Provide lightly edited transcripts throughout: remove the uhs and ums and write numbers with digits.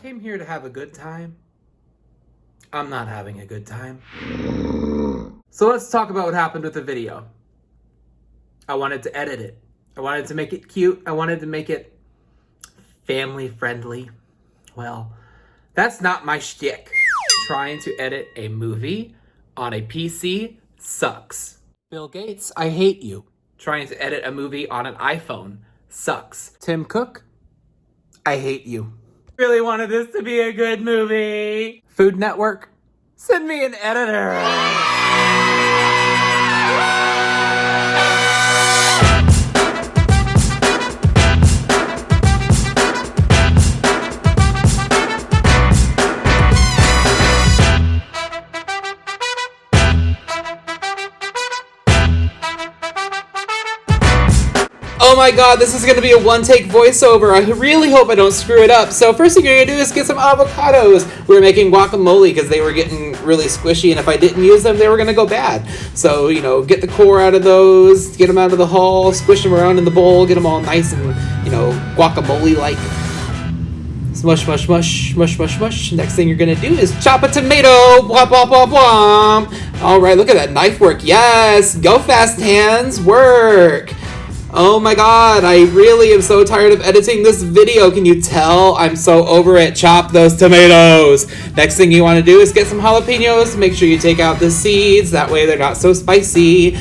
came here to have a good time. I'm not having a good time. So let's talk about what happened with the video. I wanted to edit it. I wanted to make it cute. I wanted to make it family friendly. Well, that's not my shtick. Trying to edit a movie on a PC sucks. Bill Gates, I hate you. Trying to edit a movie on an iPhone sucks. Tim Cook, I hate you. Really wanted this to be a good movie. Food Network, send me an editor. Oh my god, this is going to be a one-take voiceover. I really hope I don't screw it up. So first thing you're going to do is get some avocados. We were making guacamole because they were getting really squishy, and if I didn't use them, they were going to go bad. So, get the core out of those, get them out of the hull, squish them around in the bowl, get them all nice and, guacamole-like. Smush, mush, mush, mush, mush, mush. Next thing you're going to do is chop a tomato. Blah, blah, blah, blah. All right, look at that knife work. Yes, go fast hands, work. Oh my god, I really am so tired of editing this video. Can you tell? I'm so over it. Chop those tomatoes. Next thing you want to do is get some jalapenos. Make sure you take out the seeds. That way they're not so spicy.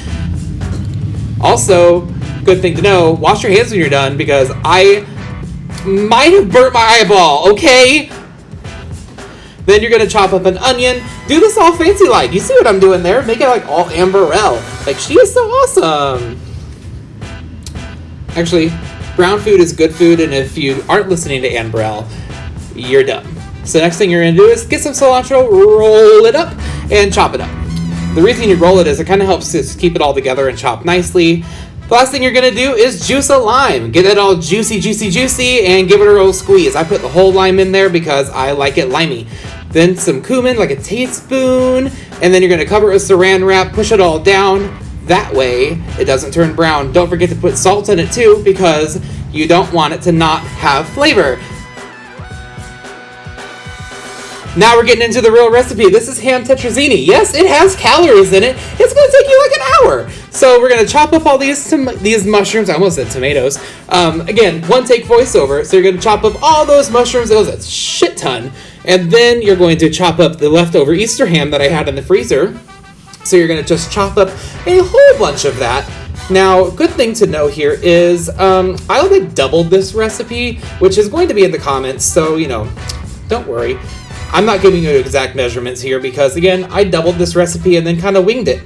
Also, good thing to know, wash your hands when you're done because I might have burnt my eyeball, okay? Then you're going to chop up an onion. Do this all fancy-like. You see what I'm doing there? Make it like all Amberelle. Like, she is so awesome. Actually, brown food is good food, and if you aren't listening to Anne Burrell, you're dumb. So next thing you're going to do is get some cilantro, roll it up, and chop it up. The reason you roll it is it kind of helps to keep it all together and chop nicely. The last thing you're going to do is juice a lime. Get it all juicy, juicy, juicy, and give it a little squeeze. I put the whole lime in there because I like it limey. Then some cumin, like a teaspoon, and then you're going to cover it with saran wrap, push it all down. That way, it doesn't turn brown. Don't forget to put salt in it too, because you don't want it to not have flavor. Now we're getting into the real recipe. This is Ham Tetrazzini. Yes, it has calories in it. It's going to take you like an hour. So we're going to chop up all these mushrooms. I almost said tomatoes. Again, one take voiceover. So you're going to chop up all those mushrooms. That was a shit ton. And then you're going to chop up the leftover Easter ham that I had in the freezer. So you're going to just chop up a whole bunch of that. Now, good thing to know here is I only doubled this recipe, which is going to be in the comments, so, don't worry. I'm not giving you exact measurements here because, again, I doubled this recipe and then kind of winged it.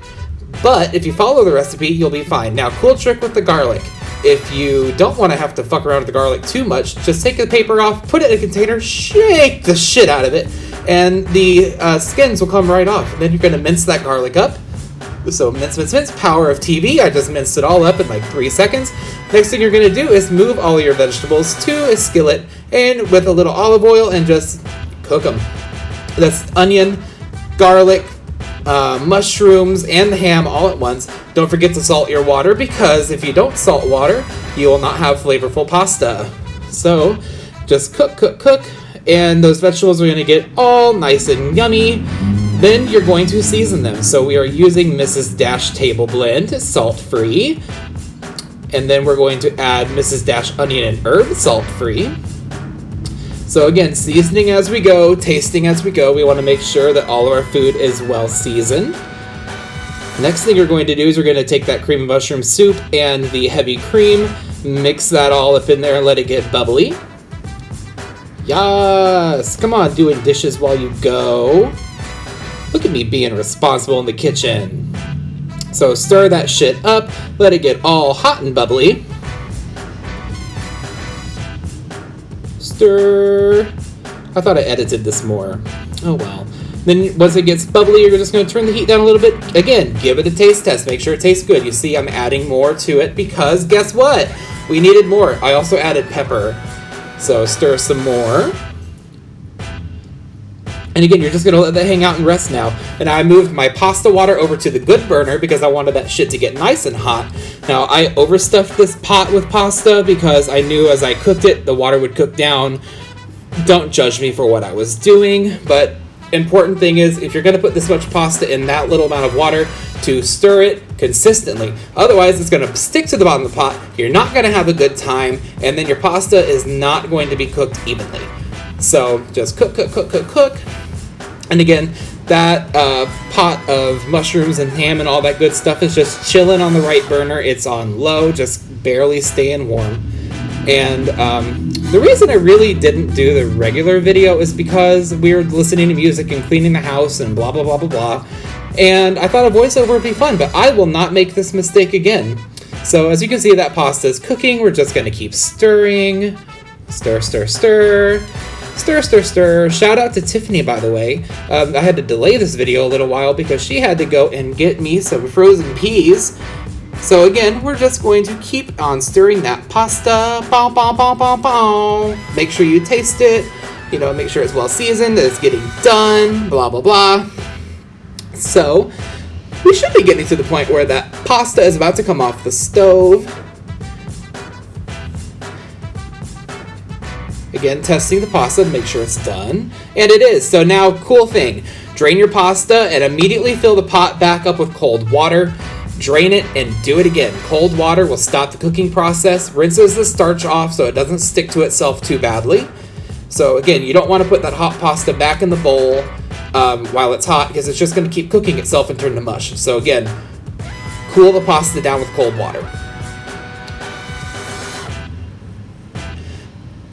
But if you follow the recipe, you'll be fine. Now, cool trick with the garlic. If you don't want to have to fuck around with the garlic too much, just take the paper off, put it in a container, shake the shit out of it, and the skins will come right off. And then you're going to mince that garlic up. So mince, mince, mince, power of TV. I just minced it all up in like 3 seconds. Next thing you're going to do is move all your vegetables to a skillet and with a little olive oil and just cook them. That's onion, garlic, mushrooms, and the ham all at once. Don't forget to salt your water because if you don't salt water, you will not have flavorful pasta. So just cook, cook, cook. And those vegetables are going to get all nice and yummy. Then you're going to season them. So we are using Mrs. Dash Table Blend, salt-free. And then we're going to add Mrs. Dash Onion and Herb, salt-free. So again, seasoning as we go, tasting as we go. We want to make sure that all of our food is well seasoned. Next thing you're going to do is we're going to take that cream of mushroom soup and the heavy cream, mix that all up in there and let it get bubbly. Yes! Come on, doing dishes while you go. Look at me being responsible in the kitchen. So stir that shit up, let it get all hot and bubbly. Stir. I thought I edited this more. Oh well. Then once it gets bubbly, you're just going to turn the heat down a little bit. Again, give it a taste test. Make sure it tastes good. You see, I'm adding more to it because guess what? We needed more. I also added pepper. So stir some more. And again, you're just going to let that hang out and rest now. And I moved my pasta water over to the good burner because I wanted that shit to get nice and hot. Now, I overstuffed this pot with pasta because I knew as I cooked it, the water would cook down. Don't judge me for what I was doing, but important thing is, if you're going to put this much pasta in that little amount of water, to stir it consistently. Otherwise, it's going to stick to the bottom of the pot. You're not going to have a good time, and then your pasta is not going to be cooked evenly. So just cook. And again, that pot of mushrooms and ham and all that good stuff is just chilling on the right burner. It's on low, just barely staying warm. And the reason I really didn't do the regular video is because we were listening to music and cleaning the house and blah, blah, blah, blah, blah. And I thought a voiceover would be fun, but I will not make this mistake again. So as you can see, that pasta is cooking. We're just going to keep stirring. Stir. Shout out to Tiffany, by the way. I had to delay this video a little while because she had to go and get me some frozen peas. So again, we're just going to keep on stirring that pasta. Make sure you taste it. Make sure it's well seasoned, that it's getting done, blah, blah, blah. So we should be getting to the point where that pasta is about to come off the stove. Again, testing the pasta to make sure it's done. And it is. So now, cool thing. Drain your pasta and immediately fill the pot back up with cold water. Drain it and do it again. Cold water will stop the cooking process, rinses the starch off so it doesn't stick to itself too badly. So again, you don't want to put that hot pasta back in the bowl while it's hot, because it's just going to keep cooking itself and turn to mush. So again, cool the pasta down with cold water.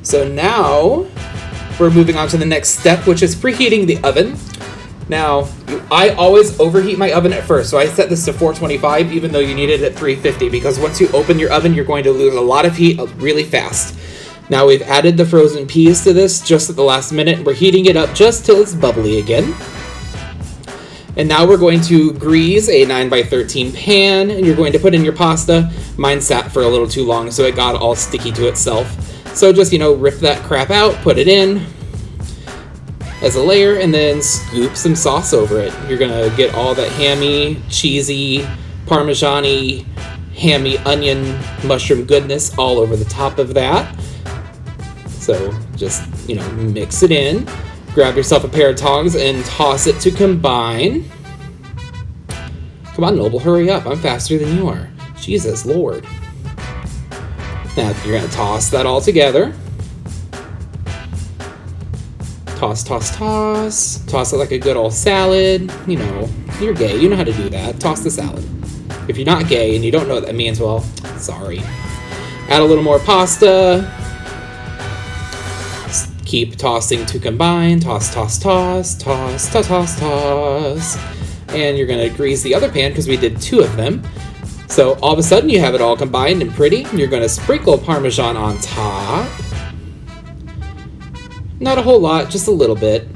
So now we're moving on to the next step, which is preheating the oven. Now, I always overheat my oven at first, so I set this to 425 even though you need it at 350, because once you open your oven, you're going to lose a lot of heat really fast. Now we've added the frozen peas to this just at the last minute. We're heating it up just till it's bubbly again. And now we're going to grease a 9x13 pan, and you're going to put in your pasta. Mine sat for a little too long, so it got all sticky to itself. So just, rip that crap out, put it in as a layer, and then scoop some sauce over it. You're gonna get all that hammy, cheesy, Parmesan-y, hammy onion mushroom goodness all over the top of that. So just, mix it in. Grab yourself a pair of tongs and toss it to combine. Come on, Noble, hurry up. I'm faster than you are. Jesus Lord. Now you're gonna toss that all together. Toss. Toss it like a good old salad. You're gay. You know how to do that. Toss the salad. If you're not gay and you don't know what that means, well, sorry. Add a little more pasta. Keep tossing to combine. Toss. And you're going to grease the other pan because we did 2 of them. So all of a sudden you have it all combined and pretty. You're going to sprinkle Parmesan on top. Not a whole lot, just a little bit.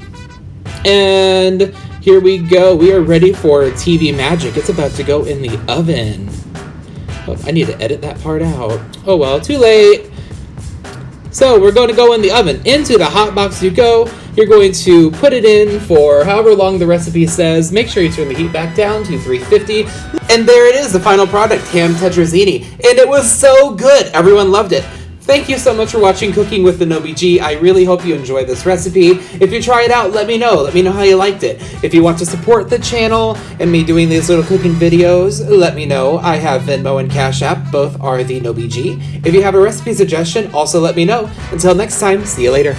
And here we go. We are ready for TV magic. It's about to go in the oven. Oh, I need to edit that part out. Oh well, too late. So we're going to go in the oven. Into the hot box you go. You're going to put it in for however long the recipe says. Make sure you turn the heat back down to 350. And there it is, the final product, Ham Tetrazzini. And it was so good. Everyone loved it. Thank you so much for watching Cooking with TheNobieG. I really hope you enjoyed this recipe. If you try it out, let me know. Let me know how you liked it. If you want to support the channel and me doing these little cooking videos, let me know. I have Venmo and Cash App. Both are TheNobieG. If you have a recipe suggestion, also let me know. Until next time, see you later.